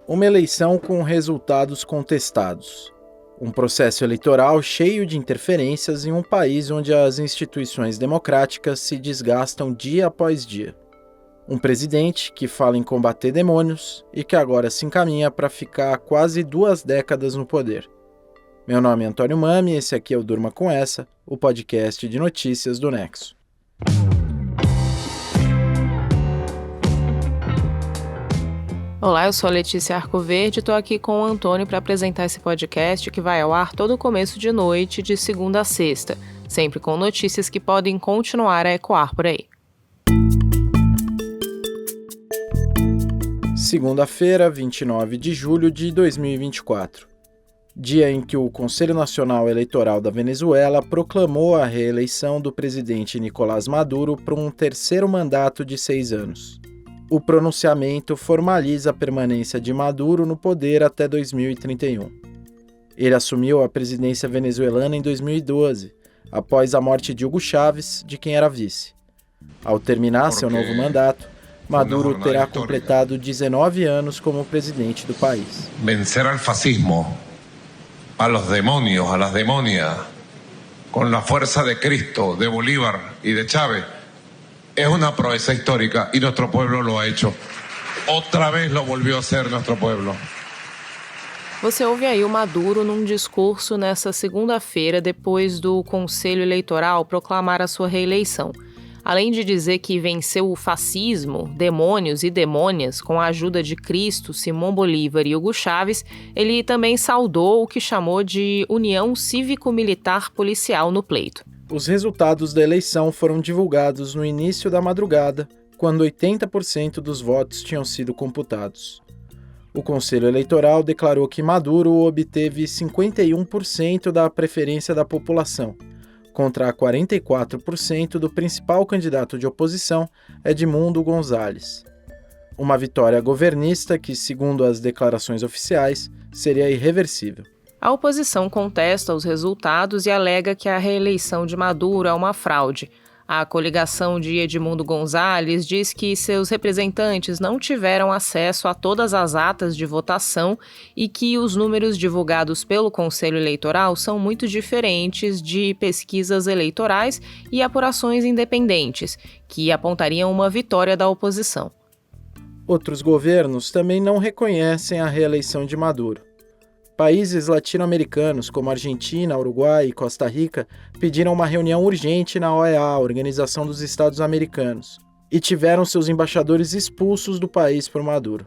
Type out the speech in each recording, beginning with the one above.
Uma eleição com resultados contestados. Um processo eleitoral cheio de interferências em um país onde as instituições democráticas se desgastam dia após dia. Um presidente que fala em combater demônios e que agora se encaminha para ficar quase 2 décadas no poder. Meu nome é Antônio Mami e esse aqui é o Durma Com Essa, o podcast de notícias do Nexo. Olá, eu sou a Letícia Arcoverde e estou aqui com o Antônio para apresentar esse podcast que vai ao ar todo começo de noite, de segunda a sexta, sempre com notícias que podem continuar a ecoar por aí. Segunda-feira, 29 de julho de 2024. Dia em que o Conselho Nacional Eleitoral da Venezuela proclamou a reeleição do presidente Nicolás Maduro por um terceiro mandato de 6 anos. O pronunciamento formaliza a permanência de Maduro no poder até 2031. Ele assumiu a presidência venezuelana em 2012, após a morte de Hugo Chávez, de quem era vice. Ao terminar seu novo mandato, Maduro terá completado 19 anos como presidente do país. Vencer al fascismo, a los demonios, a las demonias, con la fuerza de Cristo, de Bolívar y de Chávez, es una proeza histórica y nuestro pueblo lo ha hecho. Otra vez lo volvió a hacer nuestro pueblo. Você ouve aí o Maduro num discurso nessa segunda-feira, depois do Conselho Eleitoral proclamar a sua reeleição. Além de dizer que venceu o fascismo, demônios e demônias com a ajuda de Cristo, Simão Bolívar e Hugo Chávez, ele também saudou o que chamou de União Cívico-Militar Policial no pleito. Os resultados da eleição foram divulgados no início da madrugada, quando 80% dos votos tinham sido computados. O Conselho Eleitoral declarou que Maduro obteve 51% da preferência da população, contra 44% do principal candidato de oposição, Edmundo González. Uma vitória governista que, segundo as declarações oficiais, seria irreversível. A oposição contesta os resultados e alega que a reeleição de Maduro é uma fraude. A coligação de Edmundo González diz que seus representantes não tiveram acesso a todas as atas de votação e que os números divulgados pelo Conselho Eleitoral são muito diferentes de pesquisas eleitorais e apurações independentes, que apontariam uma vitória da oposição. Outros governos também não reconhecem a reeleição de Maduro. Países latino-americanos como Argentina, Uruguai e Costa Rica pediram uma reunião urgente na OEA, Organização dos Estados Americanos, e tiveram seus embaixadores expulsos do país por Maduro.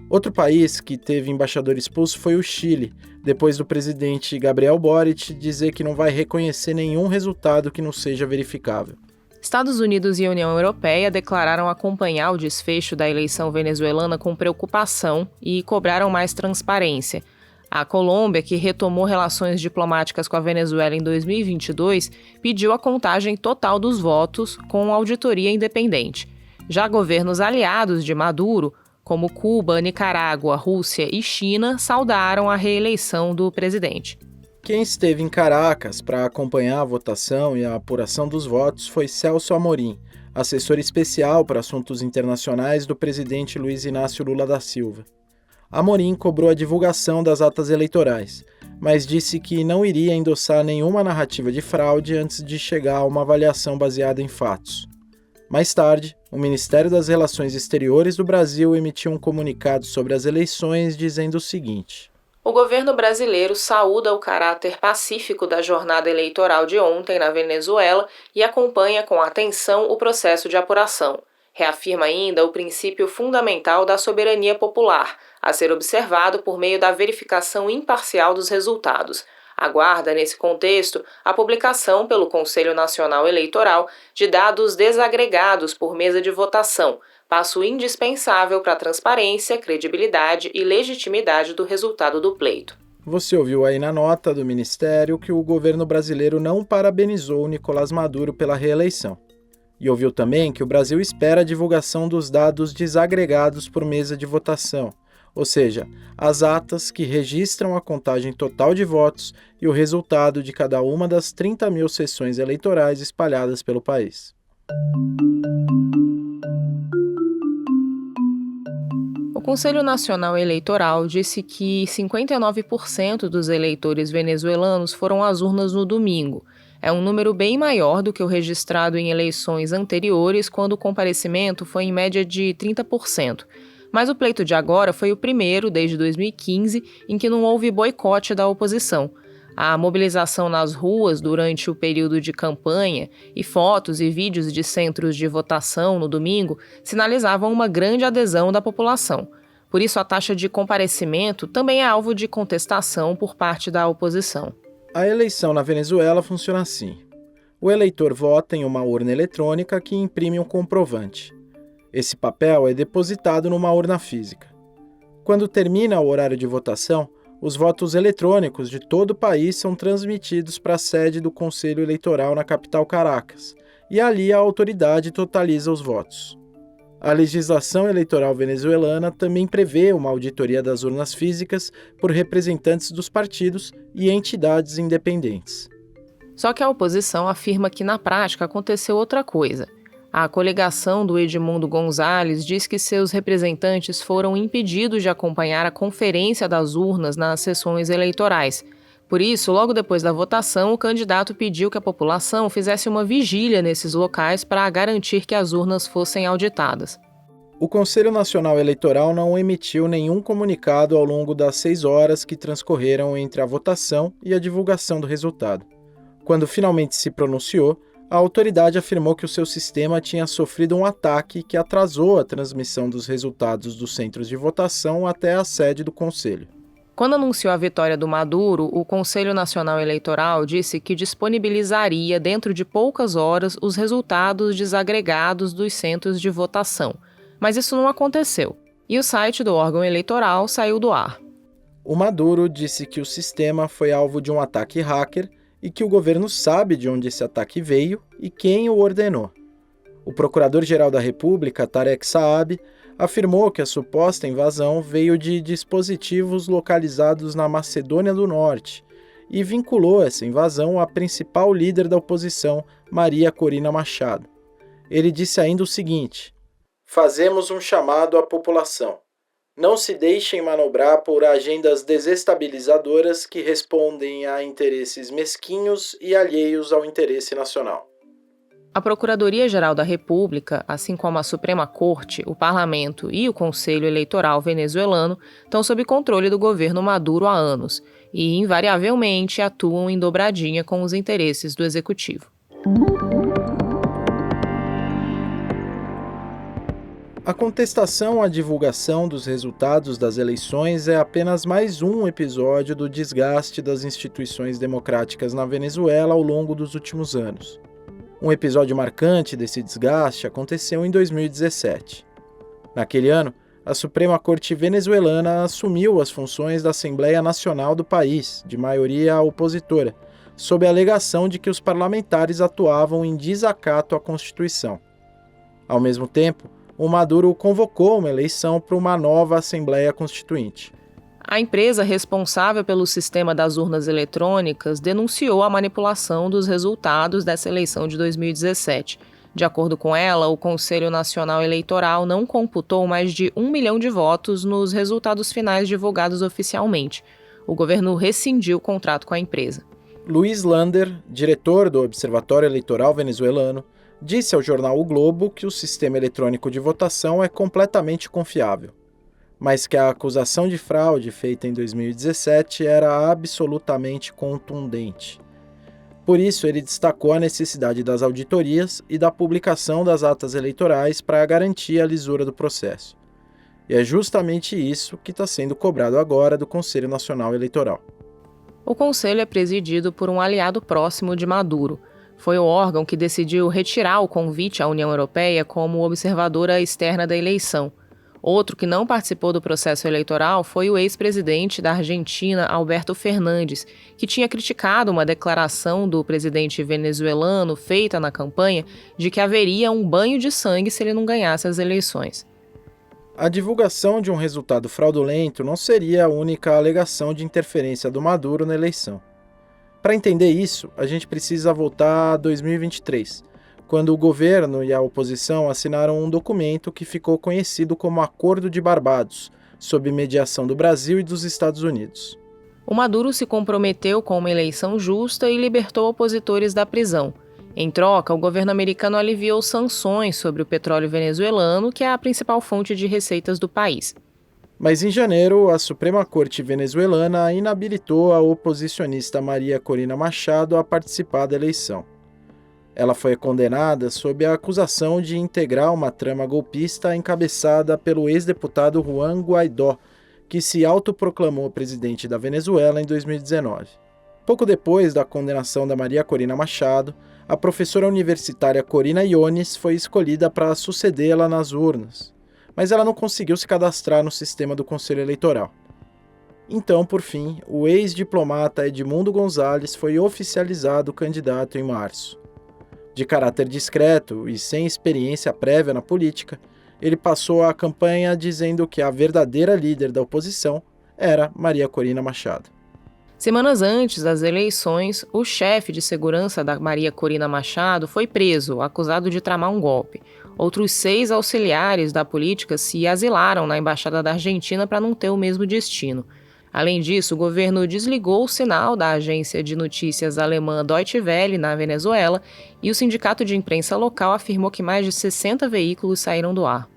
Outro país que teve embaixador expulso foi o Chile, depois do presidente Gabriel Boric dizer que não vai reconhecer nenhum resultado que não seja verificável. Estados Unidos e União Europeia declararam acompanhar o desfecho da eleição venezuelana com preocupação e cobraram mais transparência. A Colômbia, que retomou relações diplomáticas com a Venezuela em 2022, pediu a contagem total dos votos com auditoria independente. Já governos aliados de Maduro, como Cuba, Nicarágua, Rússia e China, saudaram a reeleição do presidente. Quem esteve em Caracas para acompanhar a votação e a apuração dos votos foi Celso Amorim, assessor especial para assuntos internacionais do presidente Luiz Inácio Lula da Silva. Amorim cobrou a divulgação das atas eleitorais, mas disse que não iria endossar nenhuma narrativa de fraude antes de chegar a uma avaliação baseada em fatos. Mais tarde, o Ministério das Relações Exteriores do Brasil emitiu um comunicado sobre as eleições dizendo o seguinte: o governo brasileiro saúda o caráter pacífico da jornada eleitoral de ontem na Venezuela e acompanha com atenção o processo de apuração. Reafirma ainda o princípio fundamental da soberania popular, a ser observado por meio da verificação imparcial dos resultados. Aguarda, nesse contexto, a publicação pelo Conselho Nacional Eleitoral de dados desagregados por mesa de votação, passo indispensável para a transparência, credibilidade e legitimidade do resultado do pleito. Você ouviu aí na nota do Ministério que o governo brasileiro não parabenizou Nicolás Maduro pela reeleição. E ouviu também que o Brasil espera a divulgação dos dados desagregados por mesa de votação, ou seja, as atas que registram a contagem total de votos e o resultado de cada uma das 30 mil sessões eleitorais espalhadas pelo país. O Conselho Nacional Eleitoral disse que 59% dos eleitores venezuelanos foram às urnas no domingo. É um número bem maior do que o registrado em eleições anteriores, quando o comparecimento foi em média de 30%. Mas o pleito de agora foi o primeiro, desde 2015, em que não houve boicote da oposição. A mobilização nas ruas durante o período de campanha e fotos e vídeos de centros de votação no domingo sinalizavam uma grande adesão da população. Por isso, a taxa de comparecimento também é alvo de contestação por parte da oposição. A eleição na Venezuela funciona assim. O eleitor vota em uma urna eletrônica que imprime um comprovante. Esse papel é depositado numa urna física. Quando termina o horário de votação, os votos eletrônicos de todo o país são transmitidos para a sede do Conselho Eleitoral na capital Caracas, e ali a autoridade totaliza os votos. A legislação eleitoral venezuelana também prevê uma auditoria das urnas físicas por representantes dos partidos e entidades independentes. Só que a oposição afirma que na prática aconteceu outra coisa. A coligação do Edmundo Gonzalez diz que seus representantes foram impedidos de acompanhar a conferência das urnas nas sessões eleitorais. Por isso, logo depois da votação, o candidato pediu que a população fizesse uma vigília nesses locais para garantir que as urnas fossem auditadas. O Conselho Nacional Eleitoral não emitiu nenhum comunicado ao longo das 6 horas que transcorreram entre a votação e a divulgação do resultado. Quando finalmente se pronunciou, a autoridade afirmou que o seu sistema tinha sofrido um ataque que atrasou a transmissão dos resultados dos centros de votação até a sede do Conselho. Quando anunciou a vitória do Maduro, o Conselho Nacional Eleitoral disse que disponibilizaria dentro de poucas horas os resultados desagregados dos centros de votação. Mas isso não aconteceu, e o site do órgão eleitoral saiu do ar. O Maduro disse que o sistema foi alvo de um ataque hacker e que o governo sabe de onde esse ataque veio e quem o ordenou. O Procurador-Geral da República, Tarek Saab, afirmou que a suposta invasão veio de dispositivos localizados na Macedônia do Norte e vinculou essa invasão à principal líder da oposição, Maria Corina Machado. Ele disse ainda o seguinte: "Fazemos um chamado à população. Não se deixem manobrar por agendas desestabilizadoras que respondem a interesses mesquinhos e alheios ao interesse nacional." A Procuradoria-Geral da República, assim como a Suprema Corte, o Parlamento e o Conselho Eleitoral venezuelano, estão sob controle do governo Maduro há anos e, invariavelmente, atuam em dobradinha com os interesses do Executivo. A contestação à divulgação dos resultados das eleições é apenas mais um episódio do desgaste das instituições democráticas na Venezuela ao longo dos últimos anos. Um episódio marcante desse desgaste aconteceu em 2017. Naquele ano, a Suprema Corte venezuelana assumiu as funções da Assembleia Nacional do país, de maioria opositora, sob a alegação de que os parlamentares atuavam em desacato à Constituição. Ao mesmo tempo, o Maduro convocou uma eleição para uma nova Assembleia Constituinte. A empresa responsável pelo sistema das urnas eletrônicas denunciou a manipulação dos resultados dessa eleição de 2017. De acordo com ela, o Conselho Nacional Eleitoral não computou mais de 1 milhão de votos nos resultados finais divulgados oficialmente. O governo rescindiu o contrato com a empresa. Luiz Lander, diretor do Observatório Eleitoral venezuelano, disse ao jornal O Globo que o sistema eletrônico de votação é completamente confiável, mas que a acusação de fraude feita em 2017 era absolutamente contundente. Por isso, ele destacou a necessidade das auditorias e da publicação das atas eleitorais para garantir a lisura do processo. E é justamente isso que está sendo cobrado agora do Conselho Nacional Eleitoral. O Conselho é presidido por um aliado próximo de Maduro. Foi o órgão que decidiu retirar o convite à União Europeia como observadora externa da eleição. Outro que não participou do processo eleitoral foi o ex-presidente da Argentina, Alberto Fernandes, que tinha criticado uma declaração do presidente venezuelano feita na campanha de que haveria um banho de sangue se ele não ganhasse as eleições. A divulgação de um resultado fraudulento não seria a única alegação de interferência do Maduro na eleição. Para entender isso, a gente precisa voltar a 2023, quando o governo e a oposição assinaram um documento que ficou conhecido como Acordo de Barbados, sob mediação do Brasil e dos Estados Unidos. O Maduro se comprometeu com uma eleição justa e libertou opositores da prisão. Em troca, o governo americano aliviou sanções sobre o petróleo venezuelano, que é a principal fonte de receitas do país. Mas em janeiro, a Suprema Corte venezuelana inabilitou a oposicionista Maria Corina Machado a participar da eleição. Ela foi condenada sob a acusação de integrar uma trama golpista encabeçada pelo ex-deputado Juan Guaidó, que se autoproclamou presidente da Venezuela em 2019. Pouco depois da condenação da Maria Corina Machado, a professora universitária Corina Yones foi escolhida para sucedê-la nas urnas, mas ela não conseguiu se cadastrar no sistema do Conselho Eleitoral. Então, por fim, o ex-diplomata Edmundo Gonzalez foi oficializado candidato em março. De caráter discreto e sem experiência prévia na política, ele passou a campanha dizendo que a verdadeira líder da oposição era Maria Corina Machado. Semanas antes das eleições, o chefe de segurança da Maria Corina Machado foi preso, acusado de tramar um golpe. Outros 6 auxiliares da política se asilaram na Embaixada da Argentina para não ter o mesmo destino. Além disso, o governo desligou o sinal da agência de notícias alemã Deutsche Welle na Venezuela e o sindicato de imprensa local afirmou que mais de 60 veículos saíram do ar.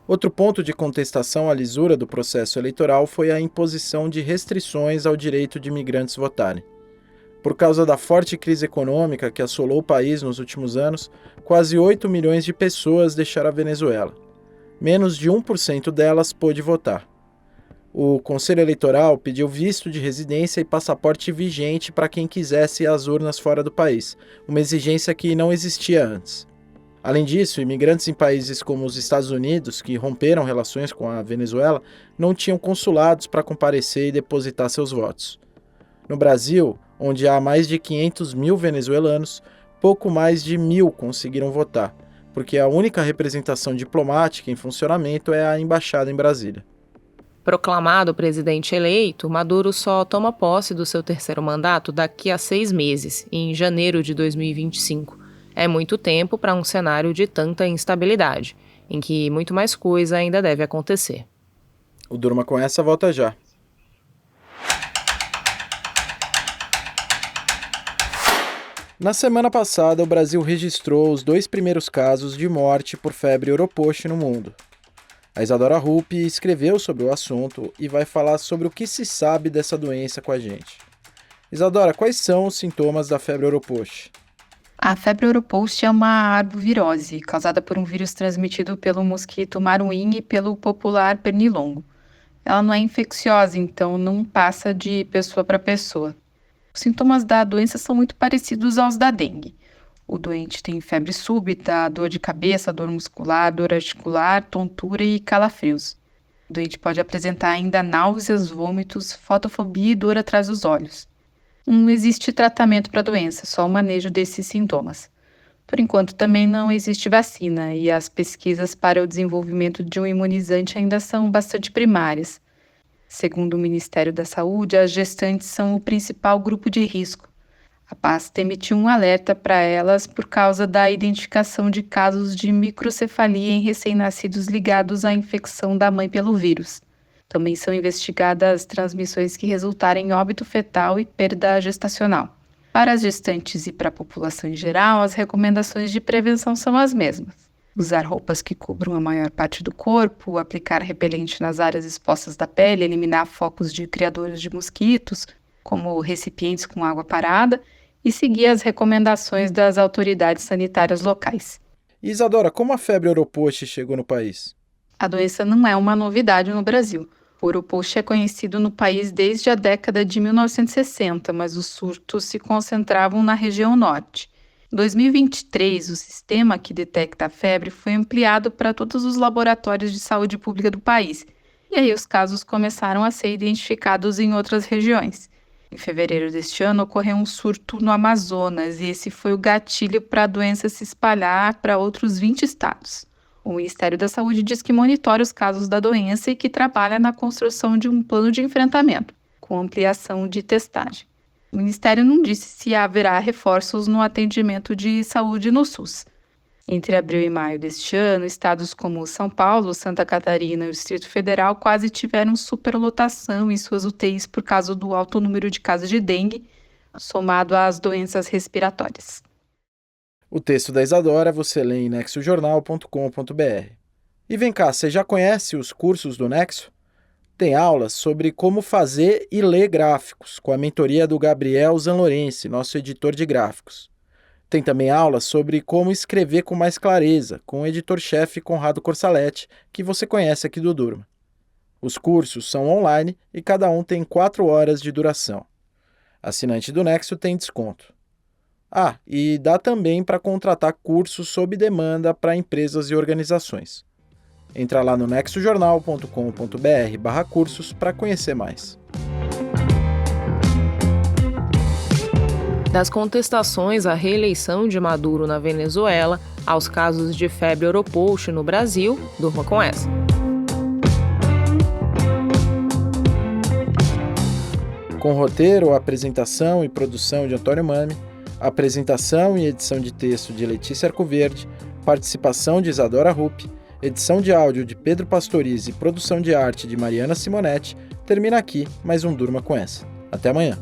Outro ponto de contestação à lisura do processo eleitoral foi a imposição de restrições ao direito de imigrantes votarem. Por causa da forte crise econômica que assolou o país nos últimos anos, quase 8 milhões de pessoas deixaram a Venezuela. Menos de 1% delas pôde votar. O Conselho Eleitoral pediu visto de residência e passaporte vigente para quem quisesse ir às urnas fora do país, uma exigência que não existia antes. Além disso, imigrantes em países como os Estados Unidos, que romperam relações com a Venezuela, não tinham consulados para comparecer e depositar seus votos. No Brasil, onde há mais de 500 mil venezuelanos, pouco mais de 1.000 conseguiram votar, porque a única representação diplomática em funcionamento é a embaixada em Brasília. Proclamado presidente eleito, Maduro só toma posse do seu terceiro mandato daqui a 6 meses, em janeiro de 2025. É muito tempo para um cenário de tanta instabilidade, em que muito mais coisa ainda deve acontecer. O Durma com essa volta já. Na semana passada, o Brasil registrou os 2 primeiros casos de morte por febre oropoche no mundo. A Isadora Rupp escreveu sobre o assunto e vai falar sobre o que se sabe dessa doença com a gente. Isadora, quais são os sintomas da febre oropoche? A febre oropoche é uma arbovirose causada por um vírus transmitido pelo mosquito maruim e pelo popular pernilongo. Ela não é infecciosa, então não passa de pessoa para pessoa. Os sintomas da doença são muito parecidos aos da dengue. O doente tem febre súbita, dor de cabeça, dor muscular, dor articular, tontura e calafrios. O doente pode apresentar ainda náuseas, vômitos, fotofobia e dor atrás dos olhos. Não existe tratamento para a doença, só o manejo desses sintomas. Por enquanto, também não existe vacina e as pesquisas para o desenvolvimento de um imunizante ainda são bastante primárias. Segundo o Ministério da Saúde, as gestantes são o principal grupo de risco. A pasta emitiu um alerta para elas por causa da identificação de casos de microcefalia em recém-nascidos ligados à infecção da mãe pelo vírus. Também são investigadas transmissões que resultarem em óbito fetal e perda gestacional. Para as gestantes e para a população em geral, as recomendações de prevenção são as mesmas. Usar roupas que cubram a maior parte do corpo, aplicar repelente nas áreas expostas da pele, eliminar focos de criadores de mosquitos, como recipientes com água parada, e seguir as recomendações das autoridades sanitárias locais. Isadora, como a febre oropoche chegou no país? A doença não é uma novidade no Brasil. O oropoche é conhecido no país desde a década de 1960, mas os surtos se concentravam na região norte. Em 2023, o sistema que detecta a febre foi ampliado para todos os laboratórios de saúde pública do país, e aí os casos começaram a ser identificados em outras regiões. Em fevereiro deste ano, ocorreu um surto no Amazonas, e esse foi o gatilho para a doença se espalhar para outros 20 estados. O Ministério da Saúde diz que monitora os casos da doença e que trabalha na construção de um plano de enfrentamento, com ampliação de testagem. O Ministério não disse se haverá reforços no atendimento de saúde no SUS. Entre abril e maio deste ano, estados como São Paulo, Santa Catarina e o Distrito Federal quase tiveram superlotação em suas UTIs por causa do alto número de casos de dengue, somado às doenças respiratórias. O texto da Isadora você lê em nexojornal.com.br. E vem cá, você já conhece os cursos do Nexo? Tem aulas sobre como fazer e ler gráficos, com a mentoria do Gabriel Zanlorenzi, nosso editor de gráficos. Tem também aulas sobre como escrever com mais clareza, com o editor-chefe Conrado Corsaletti, que você conhece aqui do Durma. Os cursos são online e cada um tem 4 horas de duração. Assinante do Nexo tem desconto. E dá também para contratar cursos sob demanda para empresas e organizações. Entra lá no nexojornal.com.br/cursos para conhecer mais. Das contestações à reeleição de Maduro na Venezuela aos casos de febre Europost no Brasil, durma com essa. Com roteiro, apresentação e produção de Antônio Mami, apresentação e edição de texto de Letícia Arcoverde, participação de Isadora Rupp, edição de áudio de Pedro Pastorizi e produção de arte de Mariana Simonetti, termina aqui mais um Durma com essa. Até amanhã.